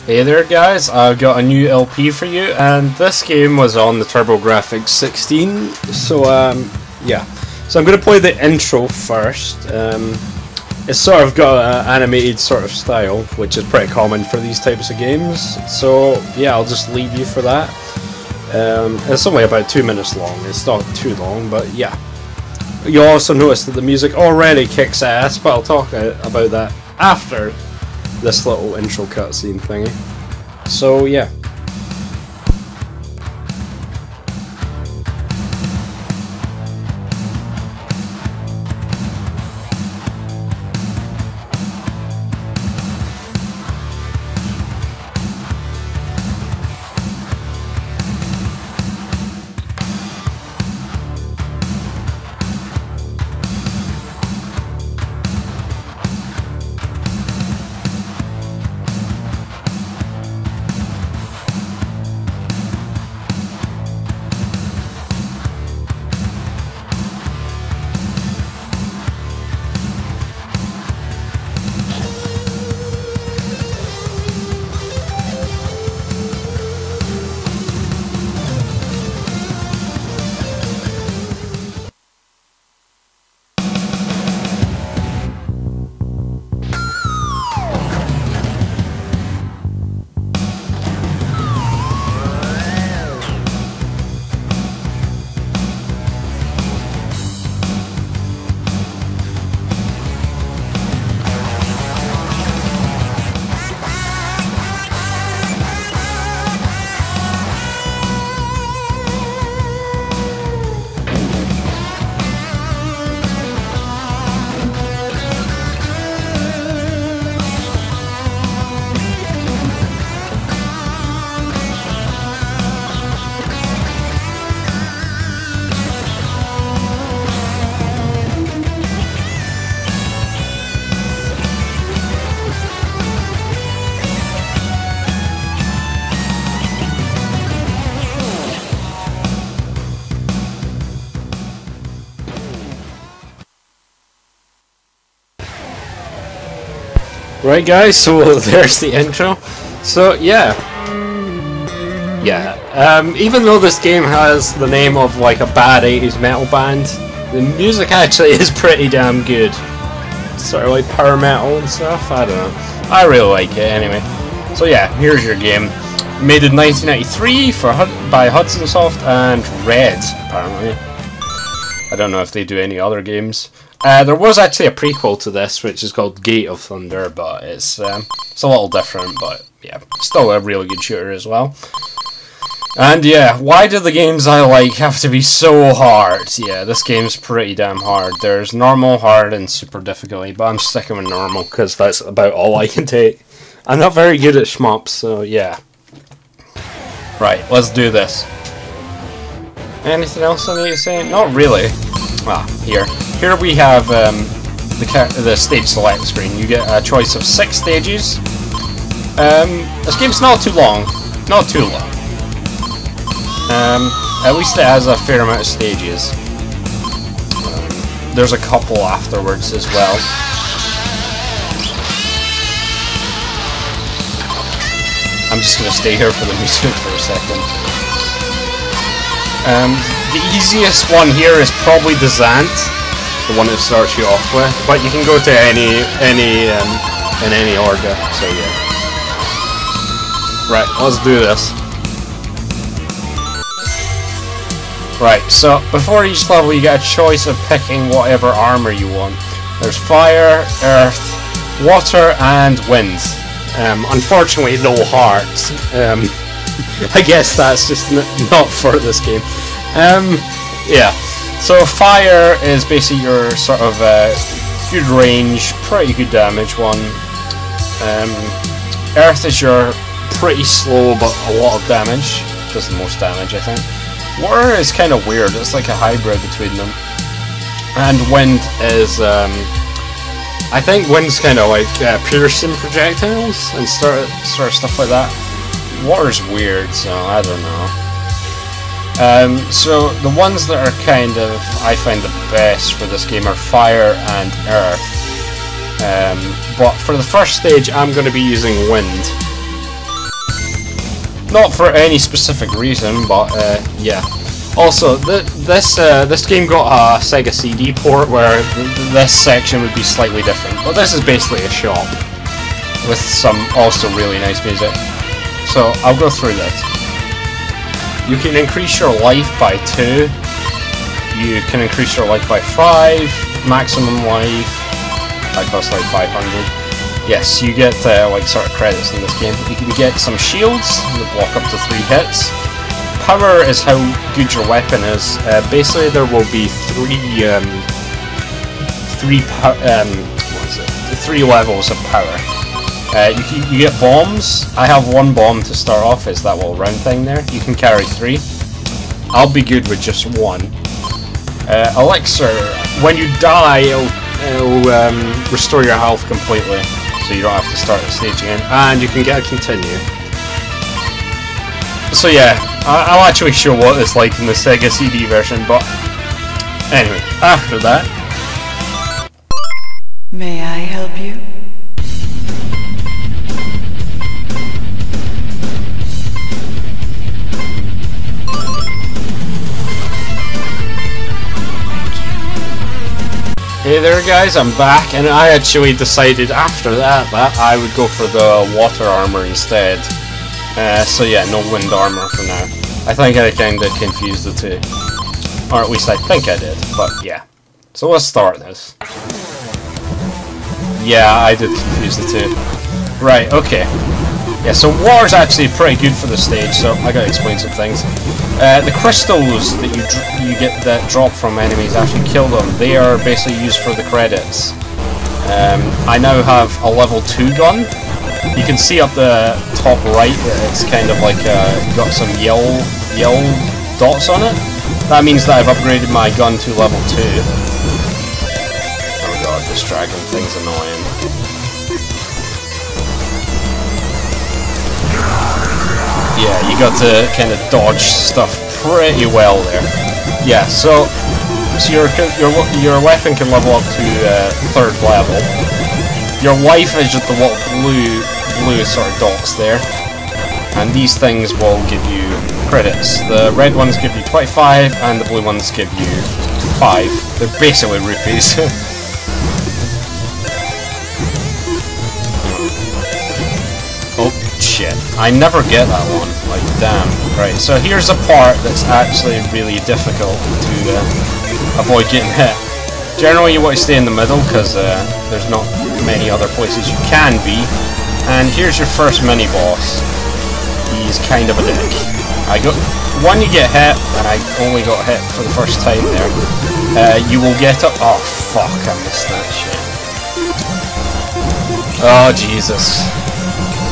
Hey there guys, I've got a new LP for you, and this game was on the TurboGrafx 16, so yeah. So I'm going to play the intro first. It's sort of got an animated sort of style, which is pretty common for these types of games, so yeah, I'll just leave you for that. It's only about 2 minutes long, it's not too long, but yeah. You'll also notice that the music already kicks ass, but I'll talk about that after this little intro cutscene thingy. So yeah. Right guys, so there's the intro. So yeah. Even though this game has the name of like a bad 80s metal band, the music actually is pretty damn good. Sort of like power metal and stuff, I don't know. I really like it anyway. So yeah, here's your game. Made in 1993 by Hudson Soft and Red, apparently. I don't know if they do any other games. There was actually a prequel to this, which is called Gate of Thunder, but it's a little different, but yeah, still a really good shooter as well. And yeah, why do the games I like have to be so hard? Yeah, this game's pretty damn hard. There's normal, hard, and super difficulty, but I'm sticking with normal, because that's about all I can take. I'm not very good at shmups, so yeah. Right, let's do this. Anything else I need to say? Not really. Ah, Here we have the stage select screen. You get a choice of 6 stages. This game's not too long. Not too long. At least it has a fair amount of stages. There's a couple afterwards as well. I'm just going to stay here for the music for a second. The easiest one here is probably the Zant, the one that starts you off with, but you can go to any in any order, so yeah. Right, let's do this. Right, so before each level you get a choice of picking whatever armor you want. There's fire, earth, water, and wind. Unfortunately, no hearts. I guess that's just not for this game. Yeah, so fire is basically your sort of good range, pretty good damage one. Earth is your pretty slow but a lot of damage, does the most damage I think. Water is kind of weird, it's like a hybrid between them. And wind is, I think wind's kind of like piercing projectiles and sort of stuff like that. Water's weird, so I don't know. So the ones that are kind of, I find the best for this game are fire and earth. But for the first stage I'm going to be using wind. Not for any specific reason, but yeah. Also, this game got a Sega CD port where this section would be slightly different, but this is basically a shop with some also really nice music. So I'll go through this. You can increase your life by 2. You can increase your life by 5. Maximum life. That costs like 500. Yes, you get like sort of credits in this game. You can get some shields that block up to 3 hits. Power is how good your weapon is. Basically, there will be three levels of power. You get bombs. I have 1 bomb to start off. Is that little round thing there? You can carry 3. I'll be good with just 1. Elixir. When you die, it'll restore your health completely, so you don't have to start the stage again. And you can get a continue. So yeah, I'll actually show what it's like in the Sega CD version, but anyway, after that... May I help you? Hey there guys, I'm back, and I actually decided after that I would go for the water armor instead. So yeah, no wind armor for now. I think I kinda confused the two. Or at least I think I did, but yeah. So let's start this. Yeah, I did confuse the two. Right, okay. Yeah, so water's actually pretty good for the stage, so I gotta explain some things. The crystals that you get that drop from enemies after you kill them, they are basically used for the credits. I now have a level 2 gun. You can see up the top right that it's kind of like got some yellow dots on it. That means that I've upgraded my gun to level 2. Oh god, this dragon thing's annoying. Yeah, you got to kind of dodge stuff pretty well there. Yeah, so your weapon can level up to 3rd level. Your life is just the little blue sort of dots there, and these things will give you credits. The red ones give you 25, and the blue ones give you 5. They're basically rupees. Oh shit, I never get that one, like damn. Right, so here's a part that's actually really difficult to avoid getting hit. Generally you want to stay in the middle because there's not many other places you can be. And here's your first mini-boss. He's kind of a dick. When you get hit, and I only got hit for the first time there, you will get up... Oh fuck, I missed that shit. Oh Jesus.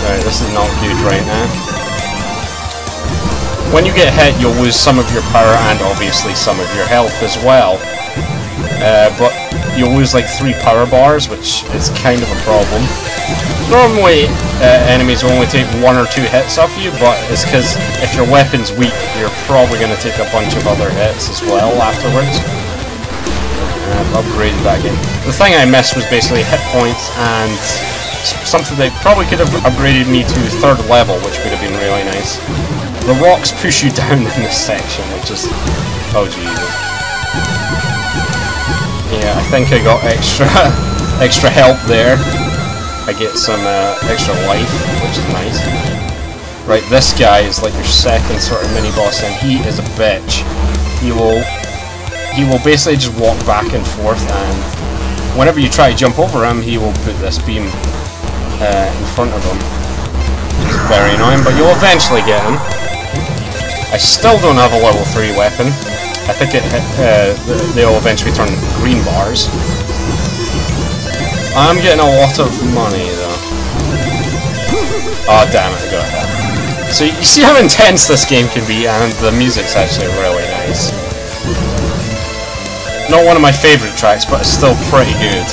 Right, this is not good right now. When you get hit, you'll lose some of your power and obviously some of your health as well. But you'll lose like 3 power bars, which is kind of a problem. Normally, enemies will only take 1 or 2 hits off you, but it's because if your weapon's weak, you're probably going to take a bunch of other hits as well afterwards. I've upgraded that again. The thing I missed was basically hit points and something that probably could have upgraded me to 3rd level, which would have been really nice. The rocks push you down in this section, which is... oh Jesus. Yeah, I think I got extra help there. I get some extra life, which is nice. Right, this guy is like your second sort of mini-boss, and he is a bitch. He will basically just walk back and forth, and whenever you try to jump over him, he will put this beam in front of him. It's very annoying, but you'll eventually get him. I still don't have a level 3 weapon. I think they'll eventually turn green bars. I'm getting a lot of money though. Oh damn it, I got hit. So you see how intense this game can be, and the music's actually really nice. Not one of my favourite tracks, but it's still pretty good.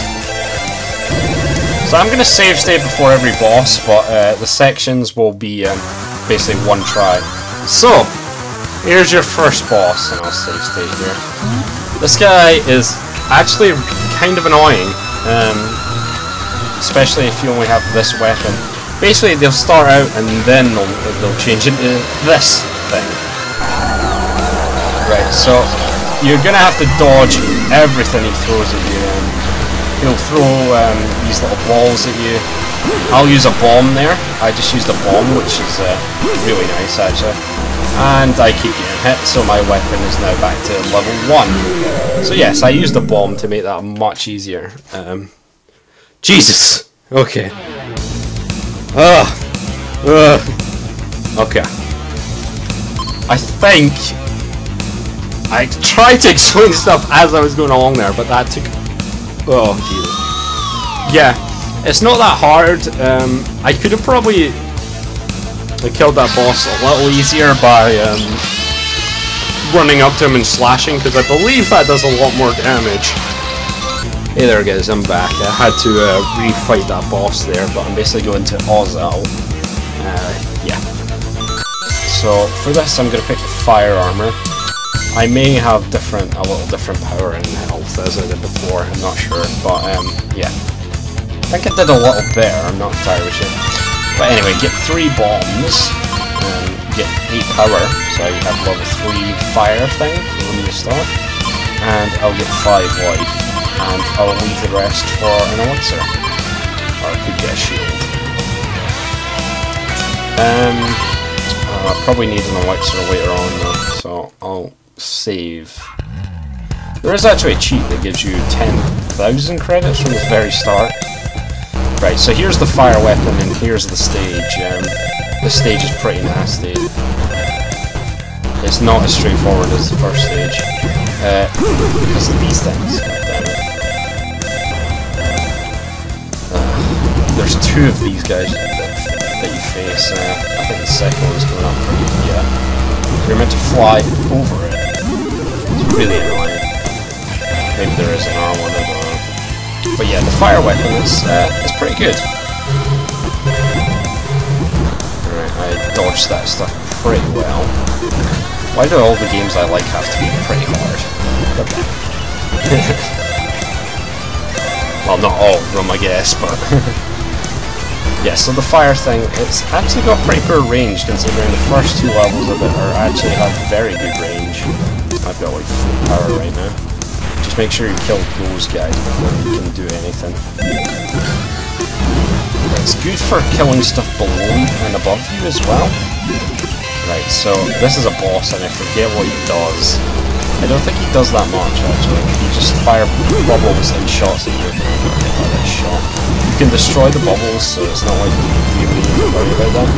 So I'm going to save state before every boss, but the sections will be basically one try. So, here's your first boss, and I'll save state here. This guy is actually kind of annoying, especially if you only have this weapon. Basically, they'll start out and then they'll change into this thing. Right, so you're gonna have to dodge everything he throws at you. He'll throw these little balls at you. I'll use a bomb there. I just used a bomb, which is really nice actually. And I keep getting hit, so my weapon is now back to level 1. So yes, I used the bomb to make that much easier. Jesus! Okay. Okay. I think I tried to explain stuff as I was going along there, but that took... Oh, Jesus. Yeah, it's not that hard. I could have probably killed that boss a little easier by running up to him and slashing, because I believe that does a lot more damage. Hey there guys, I'm back. I had to refight that boss there, but I'm basically going to Ozal. Yeah. So for this I'm going to pick fire armor. I may have a little different power and health as I did before, I'm not sure, but yeah. I think I did a little better, I'm not entirely sure. But anyway, get 3 bombs, get 8 power, so I have level 3 fire thing for when you start, and I'll get 5 life, and I'll leave the rest for an elixir, or I could get a shield. I'll probably need an elixir later on though, so I'll save. There is actually a cheat that gives you 10,000 credits from the very start. Right, so here's the fire weapon and here's the stage. This stage is pretty nasty. It's not as straightforward as the first stage. Because of these things. There's 2 of these guys that you face. I think the second one is going up pretty, yeah. You're meant to fly over it. It's really annoying. Maybe there is an R one, I don't know. But yeah, the fire weapon is pretty good. Alright, I dodged that stuff pretty well. Why do all the games I like have to be pretty hard? Okay. Well, not all of them, I guess, but... yeah, so the fire thing, it's actually got pretty poor range considering the first 2 levels of it actually have very good range. I've got like full power right now. Just make sure you kill those guys before you can do anything. It's good for killing stuff below and above you as well. Right, so this is a boss and I forget what he does. I don't think he does that much actually. He just fire bubbles and shots at you. That shot. You can destroy the bubbles, so it's not like you really need to worry about that.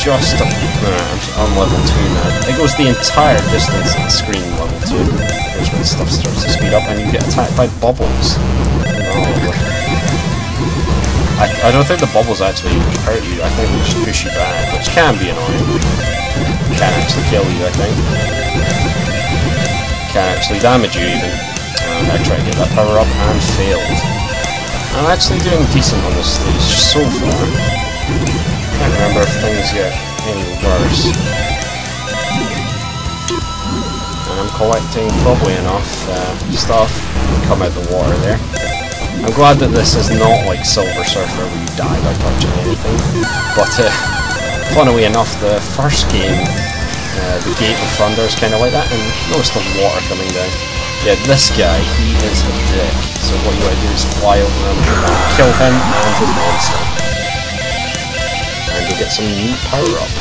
I'm level 2 now. It goes the entire distance of the screen level 2. Here's when stuff starts to speed up and you get attacked by bubbles. I don't think the bubbles actually hurt you, I think they just push you back, which can be annoying. Can actually kill you, I think. Can actually damage you even. I tried to get that power up and failed. I'm actually doing decent on this stage so far. Can't remember if things get any worse. And I'm collecting probably enough stuff to come out the water there. I'm glad that this is not like Silver Surfer where you die by touching anything. But funnily enough, the first game, the Gate of Thunder is kind of like that, and notice the water coming down. Yeah, this guy, he is a dick. So what you want to do is fly over him, kill him and his monster. And you'll get some neat power up.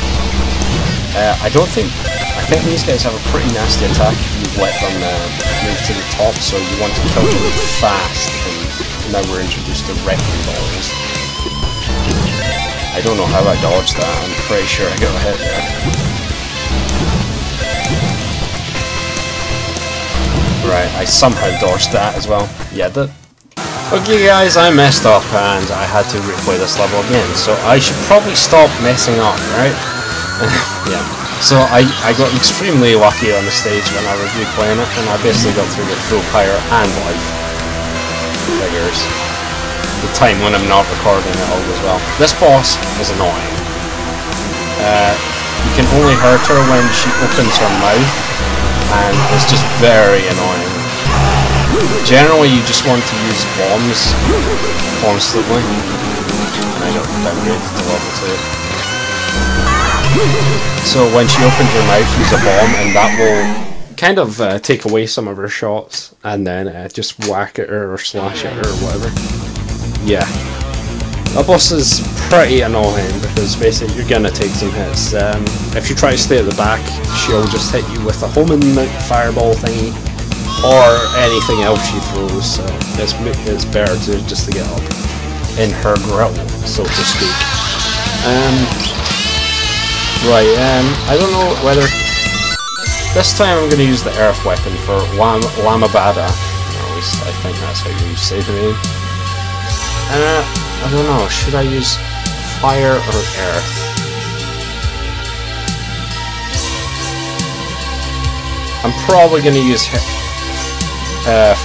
I think these guys have a pretty nasty attack if you let them move to the top, so you want to kill them fast, and now we're introduced to wrecking balls. I don't know how I dodged that, I'm pretty sure I got a hit there. Right, I somehow dodged that as well. Yeah, okay guys, I messed up and I had to replay this level again, so I should probably stop messing up, right? Yeah, so I got extremely lucky on the stage when I was replaying it, and I basically got through with full fire and life. Figures. The time when I'm not recording it all as well. This boss is annoying. You can only hurt her when she opens her mouth, and it's just very annoying. Generally you just want to use bombs constantly, I got downgraded to level 2. So when she opens her mouth, use a bomb, and that will kind of take away some of her shots, and then just whack at her or slash at her or whatever. Yeah. That boss is pretty annoying because basically you're gonna take some hits. If you try to stay at the back, she'll just hit you with a homing fireball thingy or anything else she throws. So it's better just to get up in her grill, so to speak. Right. I don't know whether this time I'm gonna use the earth weapon for Lamabada. At least I think that's how you say the name. I don't know, should I use fire or earth? I'm probably going to use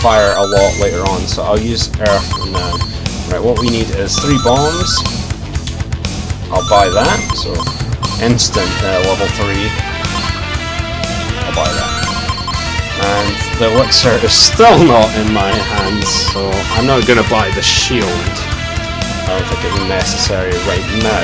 fire a lot later on, so I'll use earth now. Right, what we need is 3 bombs. I'll buy that, so instant level 3. I'll buy that. And the elixir is still not in my hands, so I'm not going to buy the shield. I don't think it's necessary right now.